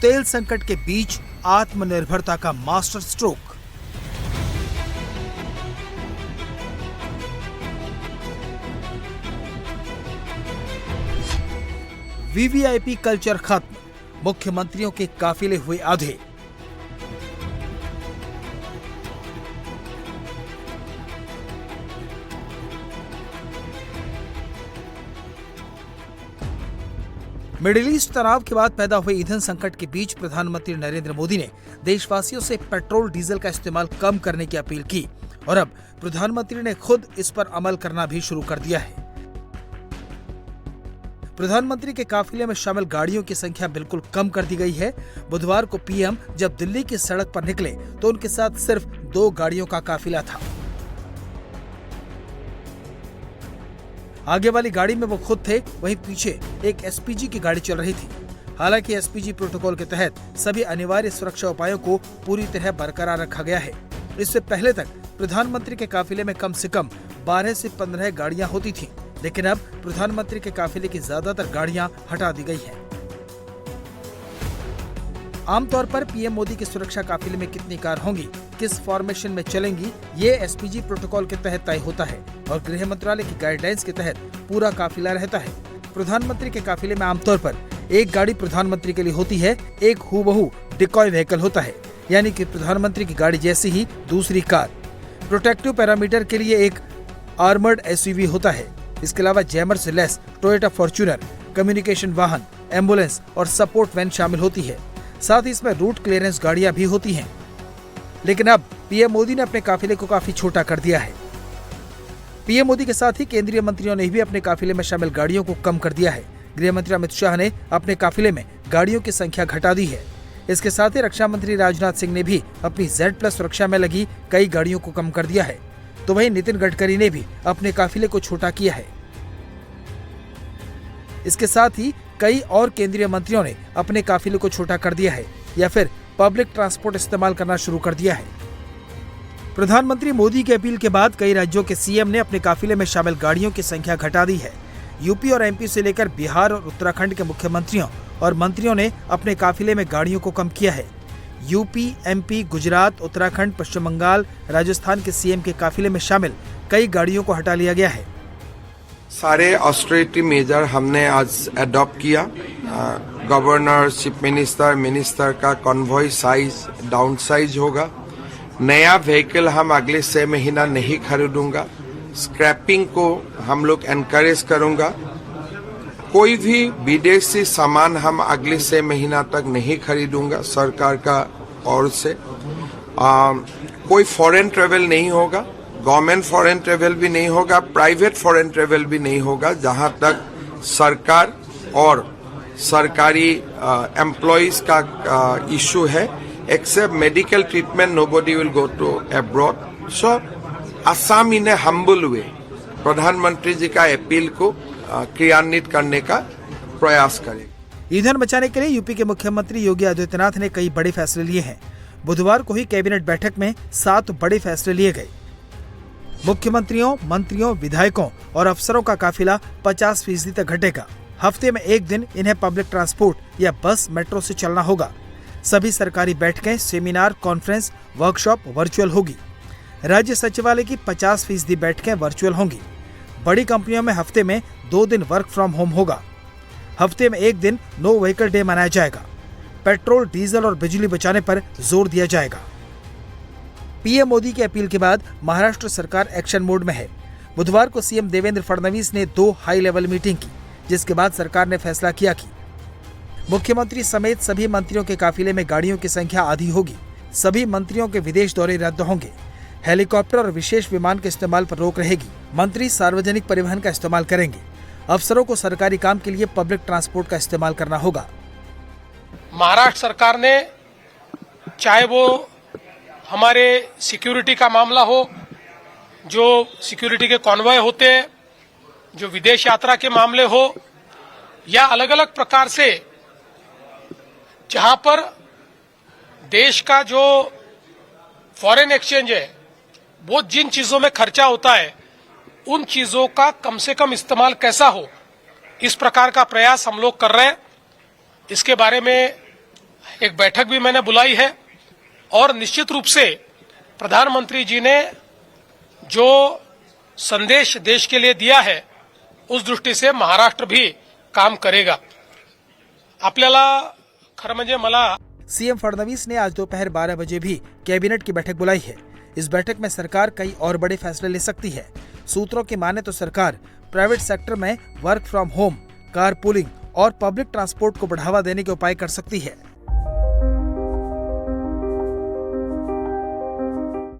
तेल संकट के बीच आत्मनिर्भरता का मास्टर स्ट्रोक। वीवीआईपी कल्चर खत्म, मुख्यमंत्रियों के काफिले हुए आधे। मिडिल ईस्ट तनाव के बाद पैदा हुए ईंधन संकट के बीच प्रधानमंत्री नरेंद्र मोदी ने देशवासियों से पेट्रोल डीजल का इस्तेमाल कम करने की अपील की और अब प्रधानमंत्री ने खुद इस पर अमल करना भी शुरू कर दिया है। प्रधानमंत्री के काफिले में शामिल गाड़ियों की संख्या बिल्कुल कम कर दी गई है। बुधवार को पीएम जब दिल्ली की सड़क पर निकले तो उनके साथ सिर्फ 2 गाड़ियों का काफिला था। आगे वाली गाड़ी में वो खुद थे, वहीं पीछे एक एसपीजी की गाड़ी चल रही थी। हालांकि एसपीजी प्रोटोकॉल के तहत सभी अनिवार्य सुरक्षा उपायों को पूरी तरह बरकरार रखा गया है। इससे पहले तक प्रधानमंत्री के काफिले में कम से कम 12 से 15 गाड़ियां होती थीं, लेकिन अब प्रधानमंत्री के काफिले की ज्यादातर गाड़ियां हटा दी गई हैं। आमतौर पर पीएम मोदी के सुरक्षा काफिले में कितनी कार होंगी, किस फॉर्मेशन में चलेंगी, ये एसपीजी प्रोटोकॉल के तहत तय होता है और गृह मंत्रालय की गाइडलाइंस के तहत पूरा काफिला रहता है। प्रधानमंत्री के काफिले में आमतौर पर एक गाड़ी प्रधानमंत्री के लिए होती है, एक हूबहू डिकॉय व्हीकल होता है, यानी कि प्रधानमंत्री की गाड़ी जैसी ही दूसरी कार। प्रोटेक्टिव पैरामीटर के लिए एक आर्मर्ड एसयूवी होता है। इसके अलावा जैमर से लेस टोयोटा फॉर्च्यूनर, कम्युनिकेशन वाहन, एम्बुलेंस और सपोर्ट वैन शामिल होती है। साथ ही इसमें रूट क्लियरेंस गाड़ियां भी होती हैं। लेकिन अब पीएम मोदी ने अपने काफिले को काफी छोटा कर दिया है। पीएम मोदी के साथ ही केंद्रीय मंत्रियों ने भी अपने काफिले में शामिल गाड़ियों को कम कर दिया है। गृह मंत्री अमित शाह ने अपने काफिले में गाड़ियों की संख्या घटा दी है। इसके साथ ही रक्षा मंत्री राजनाथ सिंह ने भी अपनी Z+ सुरक्षा में लगी कई गाड़ियों को कम कर दिया है। तो वहीं नितिन गडकरी ने भी अपने काफिले को छोटा किया है। इसके साथ ही कई और केंद्रीय मंत्रियों ने अपने काफिले को छोटा कर दिया है या फिर पब्लिक ट्रांसपोर्ट इस्तेमाल करना शुरू कर दिया है। प्रधानमंत्री मोदी की अपील के बाद कई राज्यों के सीएम ने अपने काफिले में शामिल गाड़ियों की संख्या घटा दी है। यूपी और एमपी से लेकर बिहार और उत्तराखंड के मुख्यमंत्रियों और मंत्रियों ने अपने काफिले में गाड़ियों को कम किया है। यूपी, एमपी, गुजरात, उत्तराखंड, पश्चिम बंगाल, राजस्थान के सीएम के काफिले में शामिल कई गाड़ियों को हटा लिया गया है। सारे ऑस्टेरिटी मेजर हमने आज अडॉप्ट किया। गवर्नर, चीफ मिनिस्टर का कॉन्वॉय साइज डाउन साइज होगा। नया व्हीकल हम अगले 6 महीना नहीं खरीदूंगा। स्क्रैपिंग को हम लोग एनकरेज करूंगा। कोई भी विदेशी सामान हम अगले 6 महीना तक नहीं खरीदूंगा सरकार का ओर से। कोई फॉरेन ट्रेवल नहीं होगा, गवर्नमेंट फॉरेन ट्रेवल भी नहीं होगा, प्राइवेट फॉरेन ट्रेवल भी नहीं होगा। जहां तक सरकार और सरकारी एम्प्लॉइज का इशू है, except medical treatment nobody will go to abroad. So Assam in a humble way प्रधानमंत्री जी का अपील को क्रियान्वित करने का प्रयास करें। ईंधन बचाने के लिए यूपी के मुख्यमंत्री योगी आदित्यनाथ ने कई बड़े फैसले लिए हैं। बुधवार को ही कैबिनेट बैठक में 7 बड़े फैसले लिए गए। मुख्यमंत्रियों, मंत्रियों, विधायकों और अफसरों का काफिला 50% तक घटेगा। हफ्ते में एक दिन इन्हें पब्लिक ट्रांसपोर्ट या बस, मेट्रो से चलना होगा। सभी सरकारी बैठकें, सेमिनार, कॉन्फ्रेंस, वर्कशॉप वर्चुअल होगी। राज्य सचिवालय की 50% बैठकें वर्चुअल होंगी। बड़ी कंपनियों में हफ्ते में 2 दिन वर्क फ्रॉम होम होगा। हफ्ते में एक दिन नो व्हीकल डे मनाया जाएगा। पेट्रोल, डीजल और बिजली बचाने पर जोर दिया जाएगा। पीएम मोदी की अपील के बाद महाराष्ट्र सरकार एक्शन मोड में है। बुधवार को सीएम देवेंद्र फडणवीस ने 2 हाई लेवल मीटिंग की, जिसके बाद सरकार ने फैसला किया कि मुख्यमंत्री समेत सभी मंत्रियों के काफिले में गाड़ियों की संख्या आधी होगी। सभी मंत्रियों के विदेश दौरे रद्द होंगे। हेलीकॉप्टर और विशेष विमान के इस्तेमाल पर रोक रहेगी। मंत्री सार्वजनिक परिवहन का इस्तेमाल करेंगे। अफसरों को सरकारी काम के लिए पब्लिक ट्रांसपोर्ट का इस्तेमाल करना होगा। महाराष्ट्र सरकार ने, चाहे वो हमारे सिक्योरिटी का मामला हो, जो सिक्योरिटी के कॉन्वॉय होते हैं, जो विदेश यात्रा के मामले हो, या अलग अलग प्रकार से जहां पर देश का जो फॉरेन एक्सचेंज है, वो जिन चीजों में खर्चा होता है, उन चीजों का कम से कम इस्तेमाल कैसा हो, इस प्रकार का प्रयास हम लोग कर रहे हैं। इसके बारे में एक बैठक भी मैंने बुलाई है और निश्चित रूप से प्रधानमंत्री जी ने जो संदेश देश के लिए दिया है उस दृष्टि से महाराष्ट्र भी काम करेगा. आपल्याला खरं म्हणजे मला सीएम फडणवीस ने आज दोपहर 12 बजे भी कैबिनेट की बैठक बुलाई है. इस बैठक में सरकार कई और बड़े फैसले ले सकती है. सूत्रों की माने तो सरकार प्राइवेट सेक्टर में work from home, car pooling और पब्लिक ट्रांसपोर्ट को बढ़ावा देने के उपाय कर सकती है.